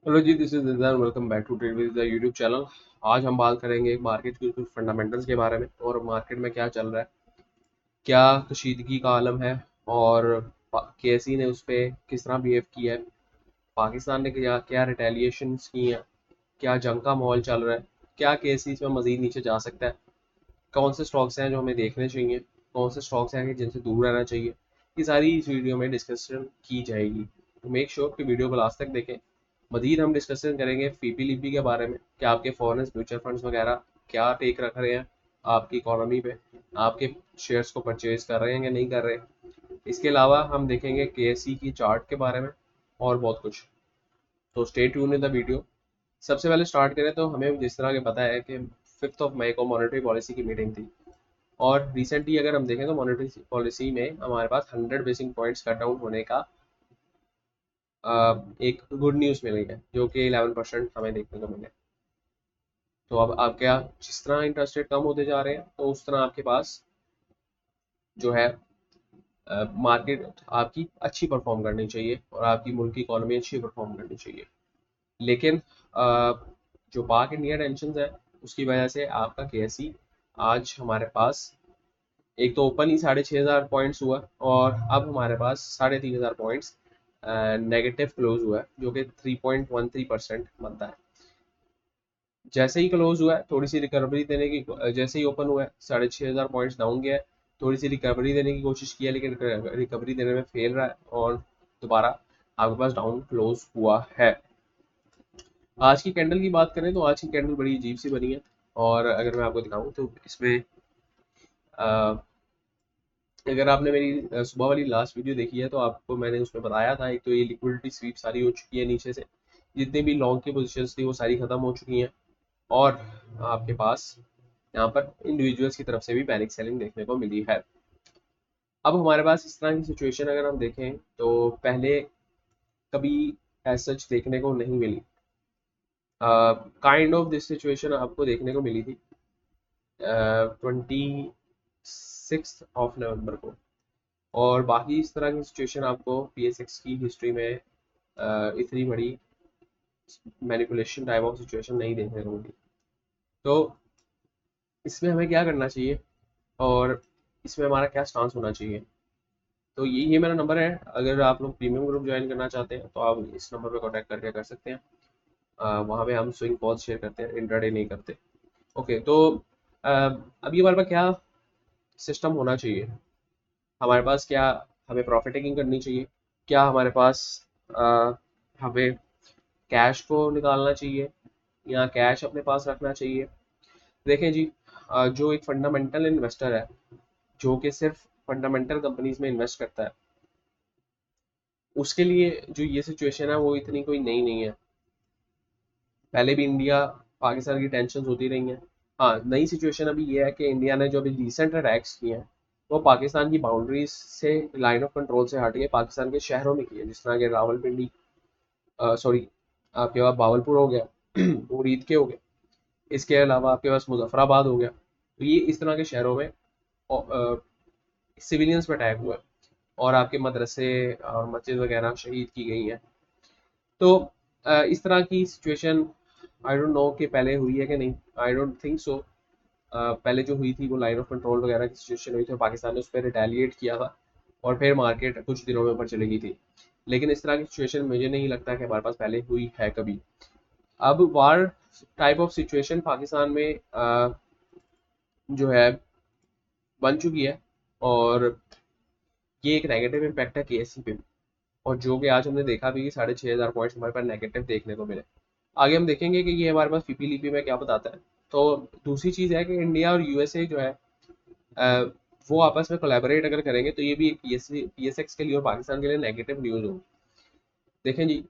Hello ji, this is Nidan. Welcome back to trade with the YouTube channel. आज हम बात करेंगे मार्केट के कुछ फंडामेंटल्स के बारे में और मार्केट में क्या चल रहा है, क्या कशीदगी का आलम है और केसी ने उस पर किस तरह बिहेव किया है, पाकिस्तान ने क्या क्या रिटेलिएशंस की हैं, क्या जंग का माहौल चल रहा है, क्या केसी इसमें मजीद नीचे जा सकता है, कौन से स्टॉक्स हैं जो हमें देखने चाहिए, कौन से स्टॉक्स हैं कि जिनसे दूर रहना चाहिए। ये सारी इस वीडियो में डिस्कशन की जाएगी, तो मेक श्योर कि वीडियो को लास्ट तक देखें। मजीद हम डिस्कशन करेंगे फीपी लिपी के बारे में कि आपके फॉरेन म्यूचुअल फंड्स वगैरह क्या टेक रख रहे हैं आपकी इकोनॉमी पे, आपके शेयर्स को परचेज कर रहे हैं या नहीं कर रहे हैं। इसके अलावा हम देखेंगे केएससी की चार्ट के बारे में और बहुत कुछ। तो stay tune in the video. सबसे पहले स्टार्ट करें तो हमें जिस तरह के पता है कि 5 मई को मॉनेटरी पॉलिसी की मीटिंग थी और रिसेंटली अगर हम देखें तो मॉनेटरी पॉलिसी में हमारे पास 100 बेसिस पॉइंट्स कट डाउन होने का एक गुड न्यूज़ मिली है, जो कि 11% हमें देखने को मिले। तो अब आप क्या, जिस तरह इंटरेस्ट रेट कम होते जा रहे हैं तो उस तरह आपके पास जो है मार्केट आपकी अच्छी परफॉर्म करनी चाहिए और आपकी मुल्क की इकोनॉमी अच्छी परफॉर्म करनी चाहिए। लेकिन जो पाक इंडिया टेंशन है उसकी वजह से आपका केएससी आज हमारे पास एक तो ओपन ही 6,500 पॉइंट्स हुआ और अब हमारे पास 3,500 पॉइंट्स नेगेटिव क्लोज हुआ है, जो कि 3.13% बनता है। जैसे ही क्लोज हुआ है थोड़ी सी रिकवरी देने की, जैसे ही ओपन हुआ है 6,500 पॉइंट्स डाउन गया है, थोड़ी सी रिकवरी देने की कोशिश की है लेकिन रिकवरी देने में फेल रहा है और दोबारा आपके पास डाउन क्लोज हुआ है। आज की कैंडल की बात करें तो आज की कैंडल बड़ी अजीब सी बनी है और अगर मैं आपको दिखाऊं तो इसमें अ, अगर आपने मेरी सुबह वाली लास्ट वीडियो देखी है तो आपको मैंने उसमें बताया था, एक तो ये लिक्विडिटी स्वीप सारी हो चुकी है, नीचे से जितनी भी लॉन्ग की पोजीशंस थी वो सारी खत्म हो चुकी हैं और आपके पास यहाँ पर इंडिविजुअल्स की तरफ से भी पैनिक सेलिंग देखने को मिली है। अब हमारे पास इस तरह की सिचुएशन अगर हम देखें तो पहले कभी एज सच देखने को नहीं मिली। काइंड ऑफ दिस सिचुएशन आपको देखने को मिली थी 26 नवंबर को, और बाकी इस तरह की सिचुएशन आपको पीएसएक्स की हिस्ट्री में इतनी बड़ी मैनिपुलेशन टाइप ऑफ सिचुएशन नहीं देखने को मिली। तो इसमें हमें क्या करना चाहिए और इसमें हमारा क्या स्टांस होना चाहिए। तो ये मेरा नंबर है, अगर आप लोग प्रीमियम ग्रुप ज्वाइन करना चाहते हैं तो आप इस नंबर पे कांटेक्ट करके कर सकते हैं। वहाँ पे हम स्विंग कॉल्स शेयर करते हैं, इंट्राडे नहीं करते। ओके, तो अभी हमारे पास क्या सिस्टम होना चाहिए, हमारे पास क्या, हमें प्रॉफिट टेकिंग करनी चाहिए, क्या हमारे पास अ, हमें कैश को निकालना चाहिए या कैश अपने पास रखना चाहिए। देखें जी, जो एक फंडामेंटल इन्वेस्टर है जो कि सिर्फ फंडामेंटल कंपनीज में इन्वेस्ट करता है, उसके लिए जो ये सिचुएशन है वो इतनी कोई नई नहीं है। पहले भी इंडिया पाकिस्तान की टेंशन होती रही हैं। हाँ, नई सिचुएशन अभी ये है कि इंडिया ने जो अभी रिसेंट अटैक्स किए हैं वो पाकिस्तान की बाउंड्रीज से, लाइन ऑफ कंट्रोल से हट के पाकिस्तान के शहरों में किए, जिस तरह के रावलपिंडी, सॉरी आपके पास बावलपुर हो गया उरीद के हो गए, इसके अलावा आपके पास मुजफ्फराबाद हो गया। तो ये इस तरह के शहरों में सिविलियंस पे अटैक हुआ है और आपके मदरसे और मस्जिद वगैरह शहीद की गई हैं। तो इस तरह की सिचुएशन आई डोंट नो कि पहले हुई है कि नहीं, आई डोंट थिंक सो। पहले जो हुई थी वो लाइन ऑफ कंट्रोल वगैरह की सिचुएशन हुई थी, पाकिस्तान ने उस पर रिटेलिएट किया था और फिर मार्केट कुछ दिनों में ऊपर चली गई थी। लेकिन इस तरह की सिचुएशन मुझे नहीं लगता कि हमारे पास पहले हुई है कभी। अब वार टाइप ऑफ सिचुएशन पाकिस्तान में जो है बन चुकी है और ये एक नेगेटिव इम्पैक्ट है केएससी पे, और जो कि आज हमने देखा भी 6,500 पॉइंट्स हमारे पास नेगेटिव देखने को मिले। आगे हम देखेंगे कि ये हमारे पास पीपी लीपी में क्या बताता है। तो दूसरी चीज़ है कि इंडिया और यूएसए जो है अ, वो आपस में कोलैबोरेट अगर करेंगे तो ये भी एक पीएसएक्स के लिए और पाकिस्तान के लिए नेगेटिव न्यूज़ होगी। देखें जी,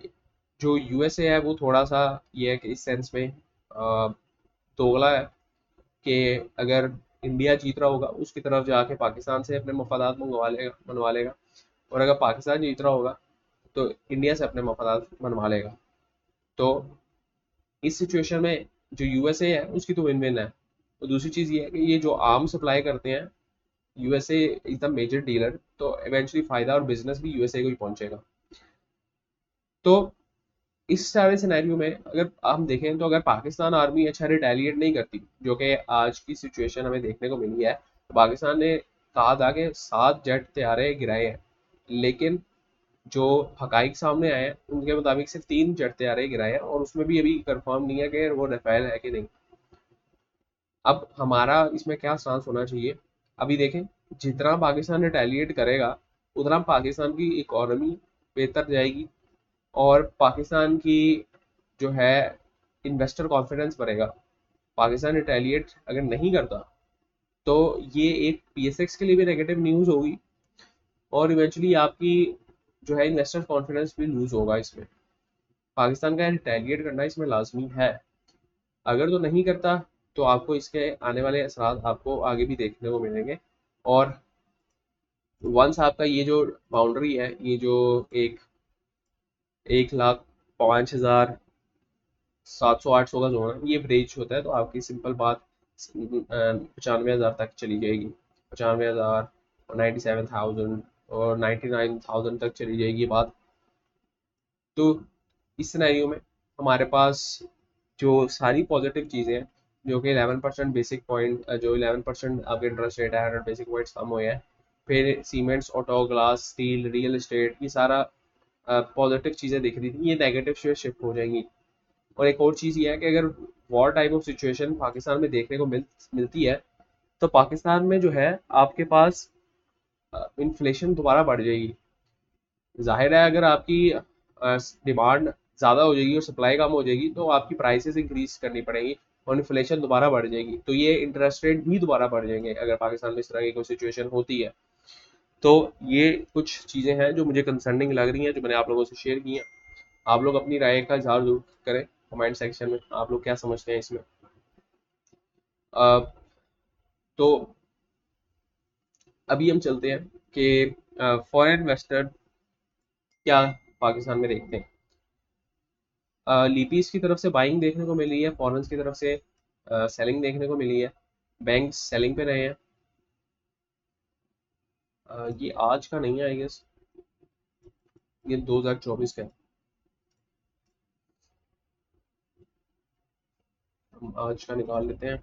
जो यूएसए है वो थोड़ा सा ये है कि इस सेंस में दोगला है कि अगर इंडिया जीत रहा होगा उसकी तरफ जाके पाकिस्तान से अपने मफादात मनवा लेगा, और अगर पाकिस्तान जीत रहा होगा तो इंडिया से अपने मफादात मनवा लेगा। तो इस सिचुएशन में जो यूएसए है उसकी तो विन विन है। और दूसरी चीज़ ये है कि ये जो आर्म सप्लाई करते हैं, USA is the major dealer, तो इवेंचुअली फायदा और बिजनेस भी यूएसए को ही पहुंचेगा। तो इस सारे सिनेरियो में अगर हम देखें तो अगर पाकिस्तान आर्मी अच्छा रिटेलिएट नहीं करती, जो कि आज की सिचुएशन हमें देखने को मिली है, तो पाकिस्तान ने कहा था कि 7 जेट तैयारे गिराए हैं, लेकिन जो हकाइक सामने आए हैं उनके मुताबिक सिर्फ 3 जेट तैयारे गिराए हैं, और उसमें भी अभी कंफर्म नहीं है कि वो रफेल है कि नहीं। अब हमारा इसमें क्या स्टांस होना चाहिए, अभी देखें, जितना पाकिस्तान रिटेलिएट करेगा उतना पाकिस्तान की इकोनॉमी बेहतर जाएगी, और पाकिस्तान की जो है इन्वेस्टर कॉन्फिडेंस बढ़ेगा। पाकिस्तान रिटेलिएट अगर नहीं करता तो ये एक पीएसएक्स के लिए भी नेगेटिव न्यूज़ होगी, और इवेंचुअली आपकी जो है इन्वेस्टर कॉन्फिडेंस भी लूज होगा। इसमें पाकिस्तान का रिटेलिएट करना इसमें लाजमी है। अगर तो नहीं करता तो आपको इसके आने वाले असरात आपको आगे भी देखने को मिलेंगे। और वंस आपका ये जो बाउंड्री है, ये जो एक 1,05,700-800 का जोन है, ये ब्रेच होता है, तो आपकी सिंपल बात 95,000 तक चली जाएगी। 95,000 और 97,000 और 99,000 तक चली जाएगी बात। तो इस सिनेरियो में हमारे पास जो सारी पॉजिटिव चीज़ें हैं, जो कि 11% बेसिक पॉइंट, जो 11% आपके इंटरेस्ट रेट है, 100 बेसिक पॉइंट्स कम हुए हैं, फिर cements, auto, glass, steel, real estate, ये सारा पॉजिटिव चीज़ें दिख रही थी, ये नेगेटिव से शिफ्ट हो जाएंगी। और एक और चीज़ ये है कि अगर war type of situation Pakistan में देखने को मिलती है, तो पाकिस्तान में जो है आपके पास इन्फ्लेशन दोबारा बढ़ जाएगी। जाहिर है अगर आपकी डिमांड ज़्यादा हो जाएगी और सप्लाई कम हो जाएगी, तो आपकी प्राइसेस इंक्रीज करनी पड़ेंगी और इन्फ्लेशन दोबारा बढ़ जाएगी, तो ये इंटरेस्ट रेट भी दोबारा बढ़ जाएंगे अगर पाकिस्तान में इस तरह की कोई सिचुएशन होती है। तो ये कुछ चीज़ें हैं जो मुझे कंसर्निंग लग रही हैं, जो मैंने आप लोगों से शेयर की हैं। आप लोग अपनी राय का इजहार जरूर करें कमेंट सेक्शन में, आप लोग क्या समझते हैं इसमें। अ, तो अभी हम चलते हैं कि फॉरेन इन्वेस्टर क्या पाकिस्तान में देखते हैं। लीपीज की तरफ से बाइंग देखने को मिली है, फॉरेन्स की तरफ से सेलिंग देखने को मिली है। बैंक्स सेलिंग पे रहे हैं। ये आज का नहीं है आई गेस, ये 2024 का है। हम आज का निकाल लेते हैं।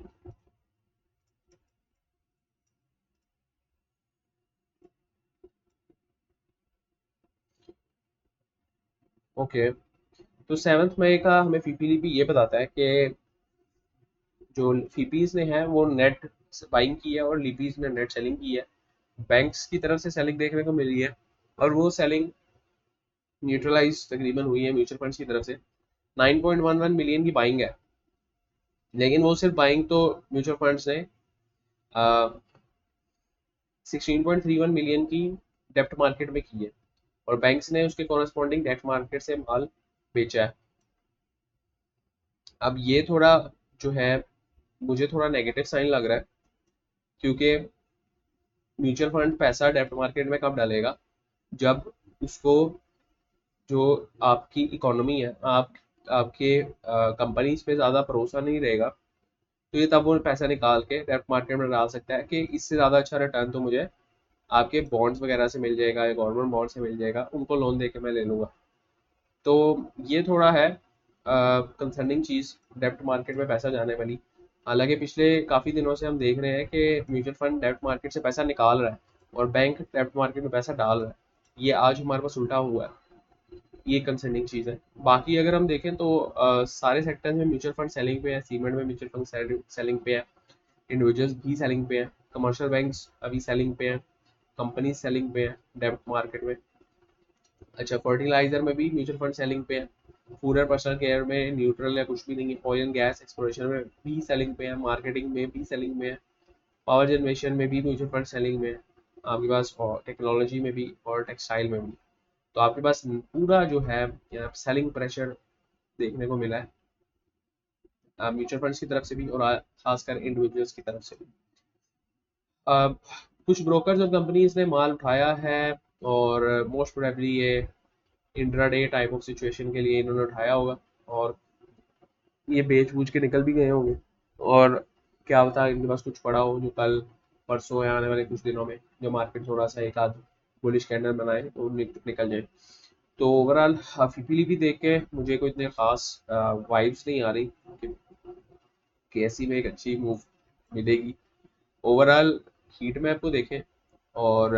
ओके, तो 7 मई का हमें फीपीलीपी ये बताता है कि जो फीपीज ने है वो नेट बाइंग की है और लीपीज ने नेट सेलिंग की है। बैंक्स की तरफ से सेलिंग देखने को मिली है, और वो सेलिंग न्यूट्रलाइज तकरीबन हुई है म्यूचुअल फंड्स की तरफ से। 9.11 मिलियन की बाइंग है, लेकिन वो सिर्फ बाइंग तो म्यूचुअल फंड्स ने 16.31 मिलियन की डेप्ट मार्केट में की है, और बैंक्स ने उसके कॉरेस्पॉन्डिंग डेप्ट मार्केट से माल बेचा है। अब ये थोड़ा जो है मुझे थोड़ा नेगेटिव साइन लग रहा है, क्योंकि म्यूचुअल फंड पैसा डेप्ट मार्केट में कब डालेगा, जब उसको जो आपकी इकोनॉमी है, आपके कंपनीज पे ज़्यादा भरोसा नहीं रहेगा, तो ये तब वो पैसा निकाल के डेप्ट मार्केट में डाल सकता है कि इससे ज़्यादा अच्छा रिटर्न तो मुझे आपके बॉन्ड्स वगैरह से मिल जाएगा या गवर्नमेंट बॉन्ड से मिल जाएगा, उनको लोन दे के मैं ले लूँगा। तो ये थोड़ा है कंसर्निंग चीज़ डेप्ट मार्केट में पैसा जाने वाली। हालांकि पिछले काफ़ी दिनों से हम देख रहे हैं कि म्यूचुअल फंड डेप्ट मार्केट से पैसा निकाल रहा है और बैंक डेप्ट मार्केट में पैसा डाल रहा है। ये आज हमारे पास उल्टा हुआ है, ये कंसर्निंग चीज़ है। बाकी अगर हम देखें तो सारे सेक्टर्स में म्यूचुअल फंड सेलिंग पे है, सीमेंट में म्यूचुअल फंड सेलिंग पे है, इंडिविजुअल्स भी सेलिंग पे है, कमर्शियल बैंक्स अभी सेलिंग पे हैं, कंपनी सेलिंग पे है डेप्ट मार्केट में। अच्छा, फर्टिलाइजर में भी म्यूचुअल फंड सेलिंग पे है, फूड एंड पर्सनल केयर में न्यूट्रल या कुछ भी नहीं है, ऑयल एंड गैस एक्सप्लोरेशन में भी सेलिंग पे है, मार्केटिंग में भी सेलिंग में है, पावर जनरेशन में भी म्यूचुअल फंड सेलिंग में है आपके पास, और टेक्नोलॉजी में भी और टेक्सटाइल में भी। तो आपके पास पूरा जो है सेलिंग प्रेशर देखने को मिला है म्यूचुअल फंड्स की तरफ से भी और खासकर इंडिविजुअल्स की तरफ से भी। अब कुछ ब्रोकर्स और कंपनीज ने माल उठाया है, और मोस्ट प्रोबेबली ये इंट्राडे टाइप ऑफ सिचुएशन के लिए इन्होंने उठाया होगा, और ये बेच बूझ के निकल भी गए होंगे, और क्या पता इनके पास कुछ पड़ा हो जो कल परसों या आने वाले कुछ दिनों में जो मार्केट थोड़ा सा एक आध बुलिश कैंडल बनाए तो निकल जाए। तो ओवरऑल फीपीली भी देख के मुझे कोई इतने खास वाइब्स नहीं आ रही कि केएससी में एक अच्छी मूव मिलेगी। ओवरऑल हीट मैप को देखें और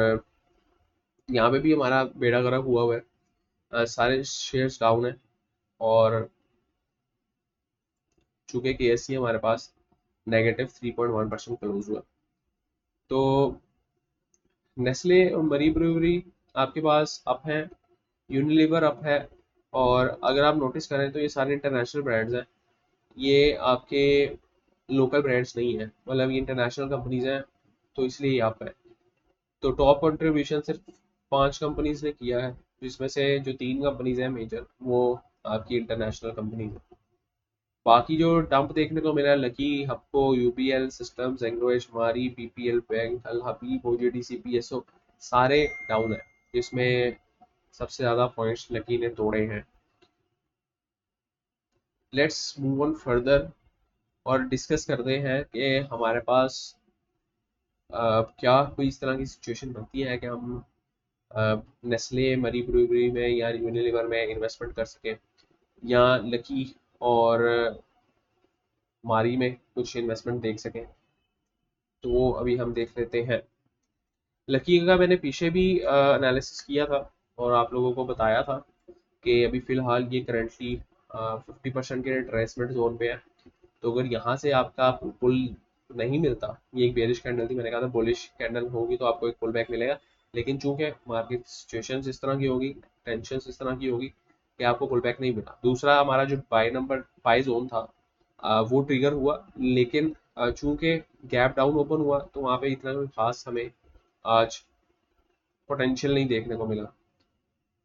यहाँ पे भी हमारा बेड़ा गर्क हुआ है। सारे शेयर्स डाउन है और चूंकि केएससी हमारे पास -3.1% क्लोज हुआ। तो नेस्ले और मरी ब्रूवरी आपके पास अप है, यूनिलीवर अप है। और अगर आप नोटिस करें तो ये सारे इंटरनेशनल ब्रांड्स हैं, ये आपके लोकल ब्रांड्स नहीं है, मतलब ये इंटरनेशनल कंपनीज हैं, तो इसलिए ये अप है। तो टॉप कंट्रीब्यूशन सिर्फ 5 कंपनीज ने किया है, जिसमें से जो 3 कंपनीज हैं मेजर वो आपकी इंटरनेशनल कंपनीज है। बाकी जो डंप देखने को मिला है, लकी, हप्को, यूपीएल सिस्टम्स, एंग्रो, मारी, पीपीएल बैंक, अल हबीब, ओजेडीसी, पीएसओ, सारे डाउन है, जिसमें सबसे ज्यादा पॉइंट्स लकी ने तोड़े हैं। लेट्स मूव ऑन फर्दर और डिस्कस करते हैं कि हमारे पास क्या कोई इस तरह की सिचुएशन बनती है कि हम नेस्ले, मरी ब्रूवरी में या यूनिलीवर में इन्वेस्टमेंट कर सकें, या लकी और मारी में कुछ इन्वेस्टमेंट देख सकें। तो वो अभी हम देख लेते हैं। लकी का मैंने पीछे भी एनालिसिस किया था और आप लोगों को बताया था कि अभी फिलहाल ये करंटली 50% के रिट्रेसमेंट जोन पे है। तो अगर यहाँ से आपका पुल नहीं मिलता, ये एक बेरिश कैंडल थी, मैंने कहा था बुलिश कैंडल होगी तो आपको एक पुल बैक मिलेगा, लेकिन चूंकि मार्केट सिचुएशन इस तरह की होगी, टेंशन इस तरह की होगी कि आपको पुल बैक नहीं मिला। दूसरा, हमारा जो बाय जोन था वो ट्रिगर हुआ, लेकिन चूंकि गैप डाउन ओपन हुआ तो वहाँ पे इतना कोई खास हमें आज पोटेंशियल नहीं देखने को मिला।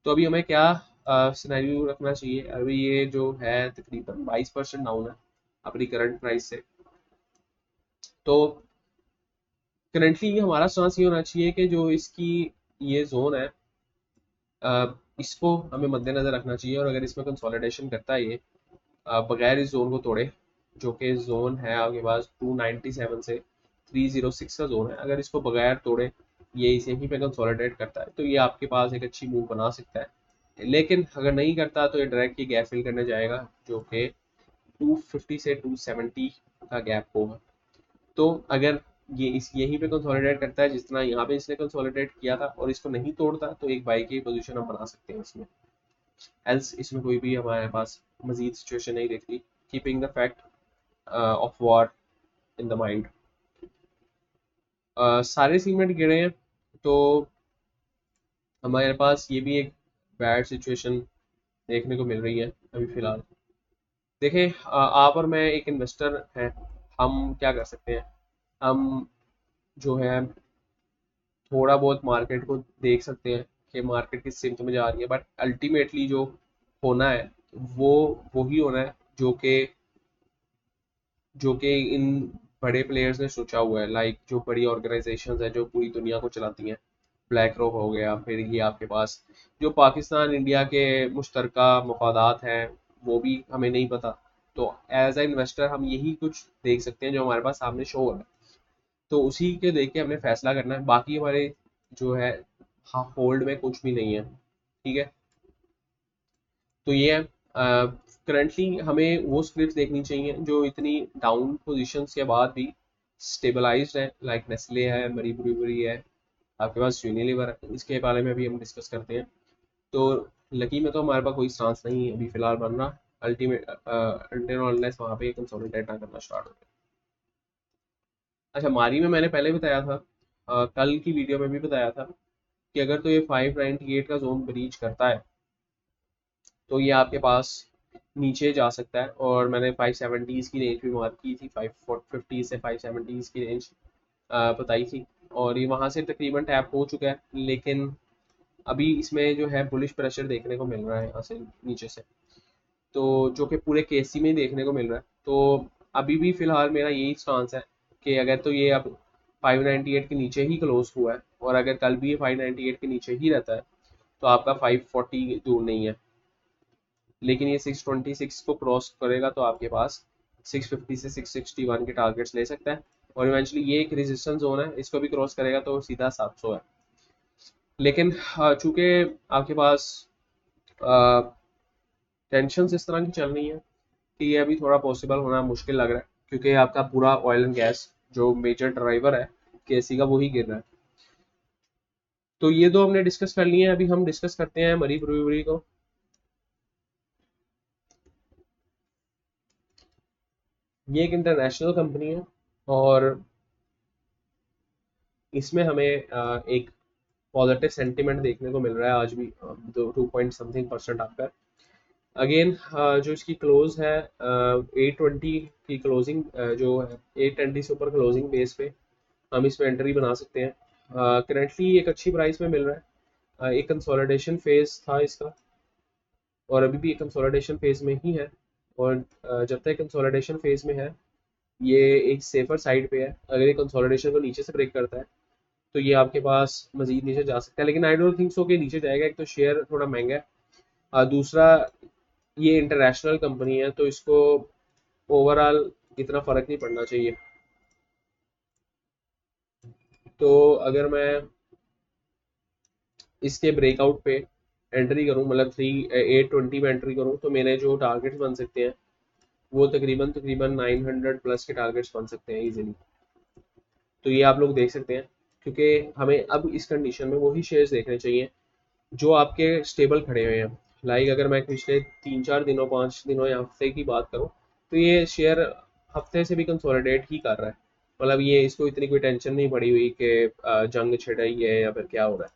तो अभी हमें क्या सिनेरियो रखना चाहिए? अभी ये जो है तकरीबन 22% डाउन है अपनी करंट प्राइस से। तो करंटली हमारा स्टांस ये होना चाहिए कि जो इसकी ये जोन है इसको हमें मद्देनजर रखना चाहिए, और अगर इसमें कंसोलिडेशन करता है ये बगैर इस जोन को तोड़े, जो कि जोन है आपके पास 297 से 306 का जोन है, अगर इसको बगैर तोड़े ये इसे ही पे कंसोलिडेट करता है तो ये आपके पास एक अच्छी मूव बना सकता है। लेकिन अगर नहीं करता तो ये डायरेक्ट की गैप फिल करने जाएगा, जो कि 250 से 270 का गैप होगा। तो अगर ये इस यहीं पे कंसोलिडेट करता है जिस तरह यहाँ पे इसने कंसोलिडेट किया था और इसको नहीं तोड़ता, तो एक बाई की पोजीशन हम बना सकते हैं इसमें। एल्स इसमें कोई भी हमारे पास मजीद सिचुएशन नहीं दिखती, keeping the fact of war in the mind. सारे सीमेंट गिरे हैं, तो हमारे पास ये भी एक बैड सिचुएशन देखने को मिल रही है अभी फिलहाल। देखें, आप और मैं एक इन्वेस्टर हैं, हम क्या कर सकते हैं? हम जो है थोड़ा बहुत मार्केट को देख सकते हैं कि मार्केट किस सिमत में जा रही है, बट अल्टीमेटली जो होना है वो वही होना है जो कि इन बड़े प्लेयर्स ने सोचा हुआ है, लाइक जो बड़ी ऑर्गेनाइजेशंस हैं जो पूरी दुनिया को चलाती हैं। ब्लैक रॉक हो गया, फिर ये आपके पास जो पाकिस्तान इंडिया के मुश्तरका मफादात हैं वो भी हमें नहीं पता। तो एज ए इन्वेस्टर हम यही कुछ देख सकते हैं जो हमारे पास सामने शो हो रहा है, तो उसी के देख के हमें फैसला करना है। बाकी हमारे जो है हाँ होल्ड में कुछ भी नहीं है, ठीक है। तो ये है, करंटली हमें वो स्क्रिप्ट देखनी चाहिए जो इतनी डाउन पोजीशंस के बाद भी स्टेबलाइज्ड है, लाइक नेस्ले है, मरी ब्रूवरी है, आपके पास यूनिलीवर है। इसके बारे में भी हम डिस्कस करते हैं। तो लकी में तो हमारे पास कोई स्टांस नहीं है अभी फिलहाल बन रहा, अल्टीमेट अनलेस वहाँ पे कंसोलिडेट ना करना स्टार्ट हो गया। अच्छा, मारी में मैंने पहले बताया था, कल की वीडियो में भी बताया था कि अगर तो ये 598 का जोन ब्रीच करता है तो ये आपके पास नीचे जा सकता है, और मैंने 570s की रेंज भी मार्क की थी, 550 से 570s की रेंज बताई थी, और ये वहाँ से तकरीबन टैप हो चुका है। लेकिन अभी इसमें जो है बुलिश प्रेशर देखने को मिल रहा है यहाँ से नीचे से, तो जो कि पूरे केसी में ही देखने को मिल रहा है। तो अभी भी फिलहाल मेरा यही स्टांस है कि अगर तो ये अब 598 के नीचे ही क्लोज हुआ है, और अगर कल भी ये 598 के नीचे ही रहता है, तो आपका 540 दूर नहीं है। लेकिन ये 626 को क्रॉस करेगा तो आपके पास 650 से 661 के टारगेट्स ले सकता है, और इवेंचुअली ये एक रेजिस्टेंस जोन है, इसको भी क्रॉस करेगा तो सीधा 700 है। लेकिन चूंकि आपके पास टेंशन इस तरह की चल रही है कि ये अभी थोड़ा पॉसिबल होना मुश्किल लग रहा है, क्योंकि आपका पूरा ऑयल एंड गैस जो मेजर ड्राइवर है केसी का, वही गिर रहा है। तो ये दो हमने डिस्कस कर लिए हैं। अभी हम डिस्कस करते हैं मरी ब्रूअरी को। ये एक इंटरनेशनल कंपनी है और इसमें हमें एक पॉजिटिव सेंटिमेंट देखने को मिल रहा है आज भी, 2 पॉइंट समथिंग% आपका। अगेन जो इसकी क्लोज है 820 की क्लोजिंग, जो है 820 से ऊपर क्लोजिंग बेस पे हम इसमें एंट्री बना सकते हैं। करेंटली एक अच्छी प्राइस में मिल रहा है। एक कंसोलिडेशन फेज था इसका और अभी भी एक कंसोलिडेशन फेज में ही है। और जब तक कंसोलिडेशन फेज में है ये एक सेफर साइड पे है। अगर ये कंसोलिडेशन को नीचे से ब्रेक करता है तो ये आपके पास मजीद नीचे जा सकता है, लेकिन आई डोंट थिंक सो कि नीचे जाएगा। एक तो शेयर थोड़ा महंगा है, दूसरा ये इंटरनेशनल कंपनी है तो इसको ओवरऑल इतना फर्क नहीं पड़ना चाहिए। तो अगर मैं इसके ब्रेकआउट पे एंट्री करूं, मतलब 820 में एंट्री करूं, तो मेरे जो टारगेट्स बन सकते हैं वो तकरीबन तकरीबन 900 प्लस के टारगेट्स बन सकते हैं इजीली। तो ये आप लोग देख सकते हैं, क्योंकि हमें अब इस कंडीशन में वही शेयर्स देखने चाहिए जो आपके स्टेबल खड़े हुए हैं। लाइक अगर मैं पिछले 3-4 दिनों 5 दिनों या हफ्ते की बात करूं तो ये शेयर हफ्ते से भी कंसोलिडेट ही कर रहा है। मतलब ये इसको इतनी कोई टेंशन नहीं पड़ी हुई कि जंग छिड़ रही है या फिर क्या हो रहा है।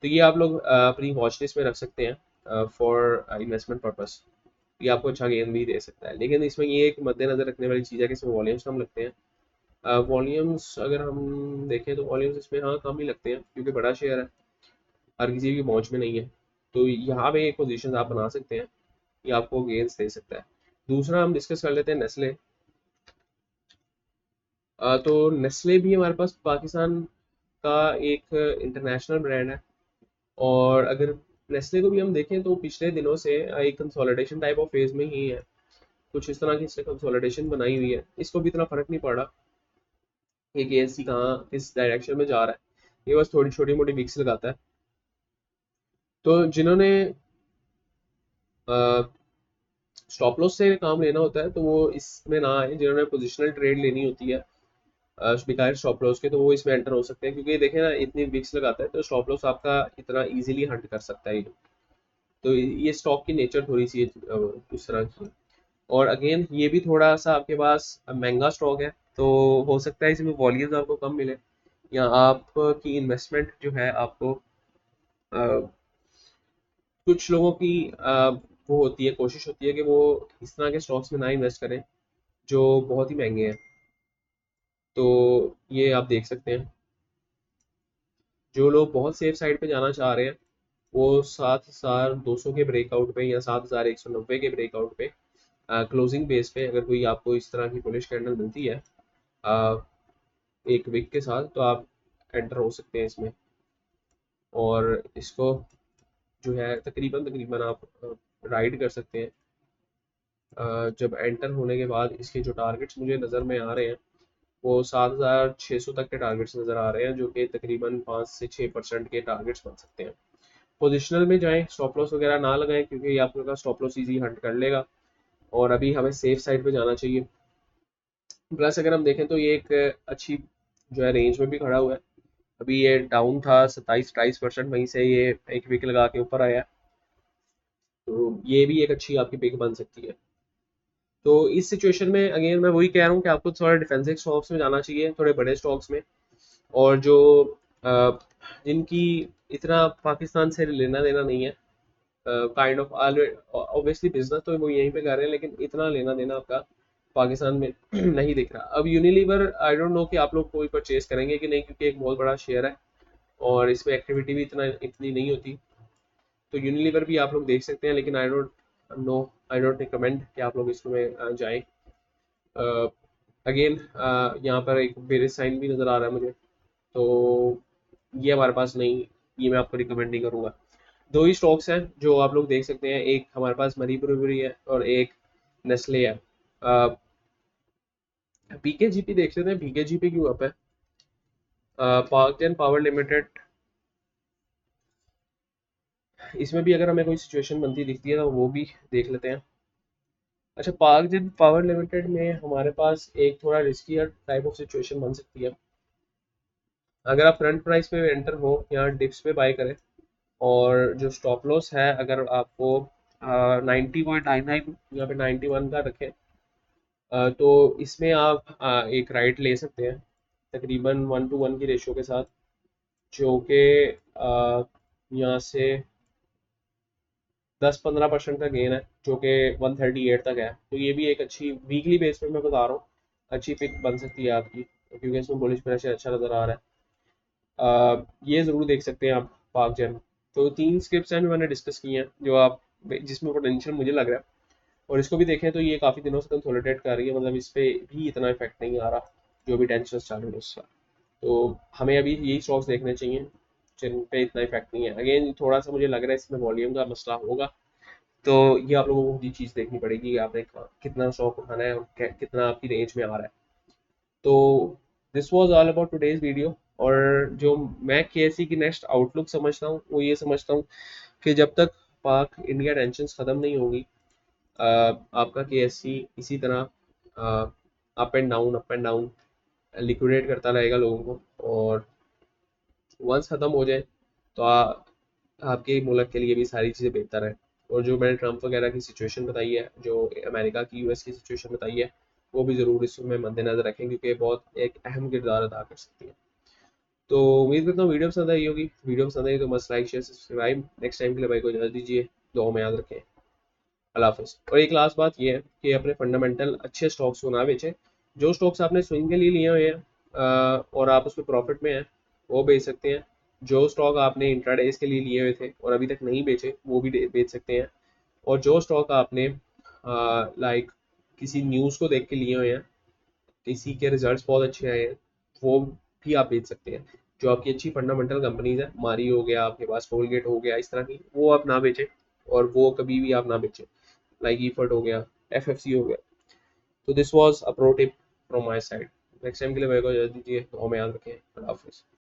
तो ये आप लोग अपनी वॉच लिस्ट में रख सकते हैं फॉर इन्वेस्टमेंट पर्पस। ये आपको अच्छा गेन भी दे सकता है, लेकिन इसमें ये एक मद्देनजर रखने वाली चीज़ है कि इसमें वॉल्यूम्स कम लगते हैं। वॉल्यूम्स अगर हम देखें तो वॉल्यूम्स इसमें हाँ कम ही लगते हैं, क्योंकि बड़ा शेयर है, हर किसी की पहुंच में नहीं है। तो यहाँ पे एक पोजीशन आप बना सकते हैं, ये आपको गेंस दे सकता है। दूसरा हम डिस्कस कर लेते हैं नेस्ले। तो नेस्ले भी हमारे पास पाकिस्तान का एक इंटरनेशनल ब्रांड है। और अगर नेस्ले को भी हम देखें तो पिछले दिनों से एक कंसोलिडेशन टाइप ऑफ फेज में ही है। कुछ इस तरह की इसने कंसोलिडेशन बनाई हुई है, इसको भी इतना फर्क नहीं पड़ा कि केएससी कहाँ किस डायरेक्शन में जा रहा है। ये बस थोड़ी छोटी मोटी विक्स लगाता है। तो जिन्होंने स्टॉप लॉस से काम लेना होता है तो वो इसमें ना आए। जिन्होंने पोजिशनल ट्रेड लेनी होती है बिकायर स्टॉप लॉस के, तो वो इसमें एंटर हो सकते हैं, क्योंकि देखें ना इतनी विक्स लगाता है तो स्टॉप लॉस आपका इतना इजीली हंट कर सकता है ये। तो ये स्टॉक की नेचर थोड़ी सी उस तरह की। और अगेन ये भी थोड़ा सा आपके पास महंगा स्टॉक है, तो हो सकता है इसमें वॉल्यूम्स आपको कम मिले, या आपकी इन्वेस्टमेंट जो है आपको कुछ लोगों की वो होती है, कोशिश होती है कि वो इस तरह के स्टॉक्स में ना इन्वेस्ट करें जो बहुत ही महंगे हैं। तो ये आप देख सकते हैं, जो लोग बहुत सेफ साइड पे जाना चाह रहे हैं वो 7,200 के ब्रेकआउट पे या 7,190 के ब्रेकआउट पे क्लोजिंग बेस पे अगर कोई आपको इस तरह की बुलिश कैंडल मिलती है आ, एक विक के साथ, तो आप एंटर हो सकते हैं इसमें। और इसको जो है तकरीबन तकरीबन आप राइड कर सकते हैं। जब एंटर होने के बाद इसके जो टारगेट्स मुझे नज़र में आ रहे हैं वो 7,600 तक के टारगेट्स नज़र आ रहे हैं, जो कि तकरीबन 5 से 6% के टारगेट्स बन सकते हैं। पोजिशनल में जाएं, स्टॉप लॉस वगैरह ना लगाएं, क्योंकि ये आपका स्टॉप लॉस इजी हंट कर लेगा। और अभी हमें सेफ साइड पे जाना चाहिए। प्लस अगर हम देखें तो ये एक अच्छी जो है रेंज में भी खड़ा हुआ है। अभी ये डाउन था 27-28%, वहीं से ये एक विक लगा के ऊपर आया। तो ये भी एक अच्छी आपकी पिक बन सकती है। तो इस सिचुएशन में अगेन मैं वही कह रहा हूँ कि आपको थोड़ा डिफेंसिव स्टॉक्स में जाना चाहिए, थोड़े बड़े स्टॉक्स में। और जो अ, जिनकी इतना पाकिस्तान से लेना देना नहीं है, काइंड ऑफ ऑब्वियसली बिजनेस तो वो यहीं पे कर रहे हैं, लेकिन इतना लेना देना आपका पाकिस्तान में नहीं दिख रहा। अब यूनिलीवर आई डोंट नो कि आप लोग कोई परचेज करेंगे कि नहीं, क्योंकि एक बहुत बड़ा शेयर है और इसमें एक्टिविटी भी इतनी नहीं होती। तो यूनिलीवर भी आप लोग देख सकते हैं, लेकिन I don't know, I don't recommend कि आप लोग इसमें जाएं। अगेन यहाँ पर एक बेरिस साइन भी नज़र आ रहा है मुझे, तो ये हमारे पास नहीं, ये मैं आपको रिकमेंड नहीं करूँगा। दो ही स्टॉक्स हैं जो आप लोग देख सकते हैं, एक हमारे पास मरी ब्रूवरी है और एक नेस्ले है। पीकेजीपी देख लेते हैं, पीकेजीपी क्यों अप है। पाक एंड पावर लिमिटेड इसमें भी अगर हमें कोई सिचुएशन बनती दिखती है तो वो भी देख लेते हैं। अच्छा, पाक जिन पावर लिमिटेड में हमारे पास एक थोड़ा रिस्कियर टाइप ऑफ सिचुएशन बन सकती है। अगर आप करंट प्राइस पे एंटर हो या डिप्स पे बाय करें, और जो स्टॉप लॉस है अगर आपको 90.99 या फिर 91 का रखें, तो इसमें आप एक राइट ले सकते हैं तकरीबन 1:1 की रेशियो के साथ, जो कि यहाँ से 10-15% का गेन है, जो कि 138 तक है। तो ये भी एक अच्छी वीकली बेस पे मैं बता रहा हूँ, अच्छी पिक बन सकती है आपकी, क्योंकि इसमें बुलिश प्रेशर अच्छा नज़र आ रहा है। ये ज़रूर देख सकते हैं आप पाक जेन। तो 3 स्क्रिप्ट्स हैं जो मैंने डिस्कस की हैं, जो आप जिसमें पोटेंशियल मुझे लग रहा है, और इसको भी देखें तो ये काफ़ी दिनों से कंसोलिडेट कर रही है, मतलब इस पर भी इतना इफेक्ट नहीं आ रहा जो भी टेंशन चालू है उसका। तो हमें अभी यही स्टॉक्स देखने चाहिए जिन पे इतना इफेक्ट नहीं है। अगेन थोड़ा सा मुझे लग रहा है इसमें वॉल्यूम का मसला होगा, तो ये आप लोगों को ये चीज़ देखनी पड़ेगी कि आपने कितना स्टॉक उठाना है और कितना आपकी रेंज में आ रहा है। तो this was all about today's video. और जो मैं केएससी की नेक्स्ट आउटलुक समझता हूँ वो ये समझता हूँ कि जब तक पाक इंडिया टेंशन ख़त्म नहीं होगी, आपका केएससी इसी तरह अप एंड डाउन लिक्विडेट करता रहेगा लोगों को, और वंस ख़त्म हो जाए तो आपके मुल्क के लिए भी सारी चीज़ें बेहतर है। और जो मैंने ट्रम्प वगैरह की सिचुएशन बताई है, जो अमेरिका की यूएस की सिचुएशन बताई है, वो भी ज़रूर इसमें मद्देनजर रखें, क्योंकि ये बहुत एक अहम किरदार अदा कर सकती है। तो उम्मीद करता हूँ वीडियो पसंद आई होगी। वीडियो पसंद आई तो मस्त like share subscribe. Next time के लिए भाई को इजाज़त दीजिए, दुआ में याद रखें। अल्लाह हाफिज़। और एक लास्ट बात ये है कि अपने फंडामेंटल अच्छे स्टॉक्स को ना बेचें। जो स्टॉक्स आपने स्विंग के लिए लिए हुए हैं और आप उसमें प्रॉफिट में हैं, वो बेच सकते हैं। जो स्टॉक आपने इंट्राडेज के लिए लिए हुए थे और अभी तक नहीं बेचे, वो भी बेच सकते हैं। और जो स्टॉक आपने लाइक किसी न्यूज़ को देख के लिए हुए हैं, किसी के रिजल्ट्स बहुत अच्छे आए हैं, वो भी आप बेच सकते हैं। जो आपकी अच्छी फंडामेंटल कंपनीज है, मारी हो गया आपके पास, कोलगेट हो गया, इस तरह की, वो आप ना बेचें, और वो कभी भी आप ना बेचें। लाइक ईफर्ट हो गया, एफएफसी हो गया। तो this was a pro tip from my side. Next time के लिए मेरे को इजाजत दीजिए, दुआ में याद रखें। अल्लाह हाफिज़।